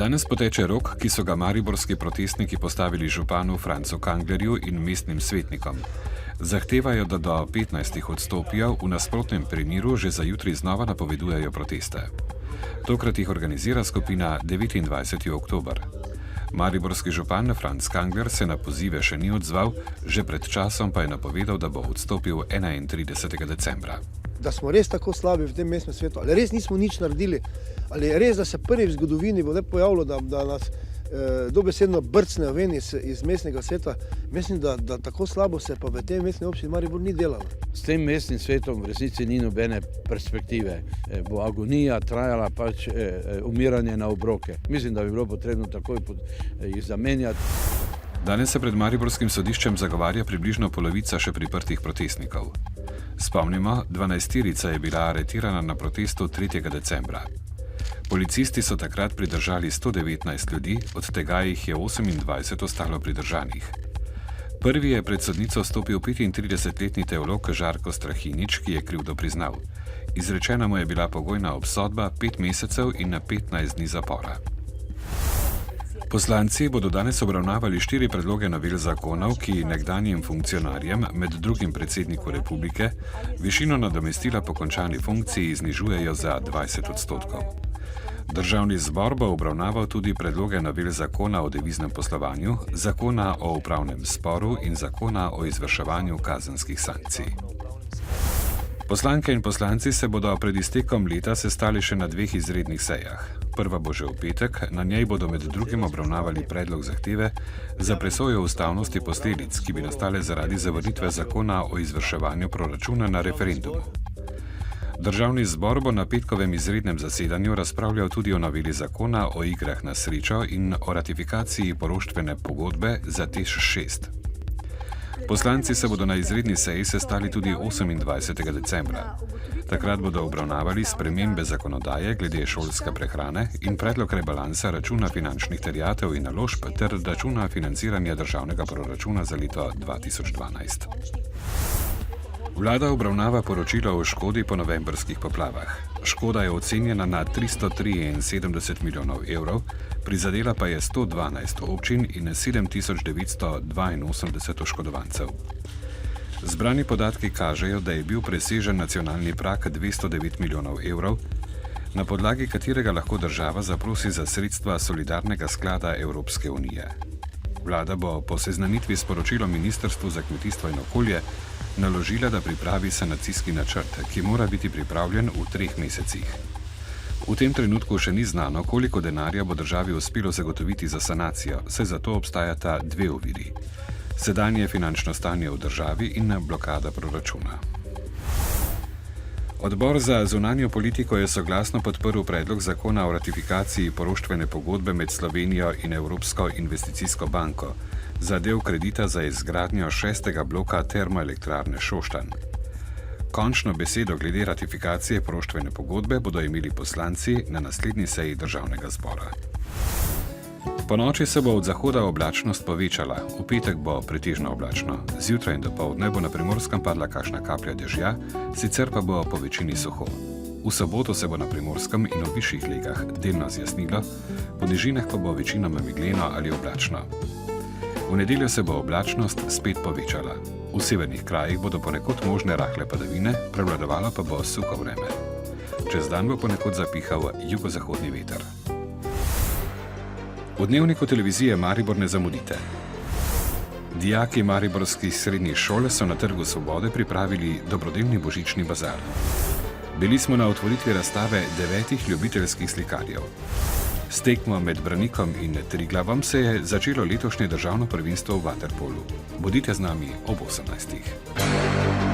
Danes poteče rok, ki so ga mariborski protestniki postavili županu Francu Kanglerju in mestnim svetnikom. Zahtevajo, da do 15 odstopijo, v nasprotnem primeru že za jutri znova napovedujejo proteste. Tokrat jih organizira skupina 29. oktober. Mariborski župan Franc Kangler se na pozive še ni odzval, že pred časom pa je napovedal, da bo odstopil 31. decembra. Da smo res tako slabi v tem mestnem svetu, ali res nismo nič naredili, ali je res, da se prvi v zgodovini bo pojavilo, da nas dobesedno brcnejo ven iz mestnega sveta. Mislim, da tako slabo se pa v tem mestni občini Maribor ni delalo. S tem mestnim svetom v resnici ni nobene perspektive. Bo agonija trajala pač umiranje na obroke. Mislim, da bi bilo potrebno takoj jih zamenjati. Danes se pred mariborskim sodiščem zagovarja približno polovica še priprtih protestnikov. Spomnimo, 12-terica je bila aretirana na protestu 3. decembra. Policisti so takrat pridržali 119 ljudi, od tega jih je 28 ostalo pridržanih. Prvi je pred sodnico stopil 35-letni teolog Žarko Strahinič, ki je krivdo priznal. Izrečena mu je bila pogojna obsodba 5 mesecev in na 15 dni zapora. Poslanci bodo danes obravnavali 4 predloge novel zakonov, ki nekdanjim funkcionarjem, med drugim predsedniku republike, višino nadomestila po končani funkciji znižujejo za 20 odstotkov. Državni zbor bo obravnaval tudi predloge novel zakona o deviznem poslovanju, zakona o upravnem sporu in zakona o izvrševanju kazenskih sankcij. Poslanke in poslanci se bodo pred iztekom leta sestali še na 2 izrednih sejah. Prva bo že v petek, na njej bodo med drugim obravnavali predlog zahteve za presojo ustavnosti posledic, ki bi nastale zaradi zavrnitve zakona o izvrševanju proračuna na referendumu. Državni zbor bo na petkovem izrednem zasedanju razpravljal tudi o noveli zakona o igrah na srečo in o ratifikaciji poroštvene pogodbe za TEŠ 6. Poslanci se bodo na izredni seji sestali tudi 28. decembra. Takrat bodo obravnavali spremembe zakonodaje glede šolske prehrane in predlog rebalansa računa finančnih terjatev in naložb ter računa financiranja državnega proračuna za leto 2012. Vlada obravnava poročilo o škodi po novembrskih poplavah. Škoda je ocenjena na 373 milijonov evrov, prizadela pa je 112 občin in 7982 oškodovancev. Zbrani podatki kažejo, da je bil presežen nacionalni prag 209 milijonov evrov, na podlagi katerega lahko država zaprosi za sredstva solidarnega sklada Evropske unije. Vlada bo po seznanitvi s poročilom Ministrstvu za kmetijstvo in okolje naložila, da pripravi sanacijski načrt, ki mora biti pripravljen v 3 mesecih. V tem trenutku še ni znano, koliko denarja bo državi uspelo zagotoviti za sanacijo, saj zato obstajata 2 oviri: sedanje finančno stanje v državi in blokada proračuna. Odbor za zunanjo politiko je soglasno podprl predlog zakona o ratifikaciji poroštvene pogodbe med Slovenijo in Evropsko investicijsko banko za del kredita za izgradnjo 6. bloka termoelektrarne Šoštanj. Končno besedo glede ratifikacije poroštvene pogodbe bodo imeli poslanci na naslednji seji državnega zbora. Po noči se bo od zahoda oblačnost povečala, v petek bo pretežno oblačno, zjutraj in dopoldne bo na Primorskem padla kakšna kaplja dežja, sicer pa bo po večini suho. V soboto se bo na Primorskem in v višjih legah delno zjasnilo, po nižinah pa bo večinoma megleno ali oblačno. V nedeljo se bo oblačnost spet povečala. V severnih krajih bodo ponekod možne rahle padavine, prevladovalo pa bo suho vreme. Čez dan bo ponekod zapihal jugozahodni veter. V dnevniku televizije Maribor ne zamudite. Dijaki mariborskih srednjih šol so na Trgu Svobode pripravili dobrodelni božični bazar. Bili smo na otvoritvi razstave 9 ljubiteljskih slikarjev. S tekmo med Branikom in Triglavom se je začelo letošnje državno prvenstvo v vaterpolu. Bodite z nami ob 18.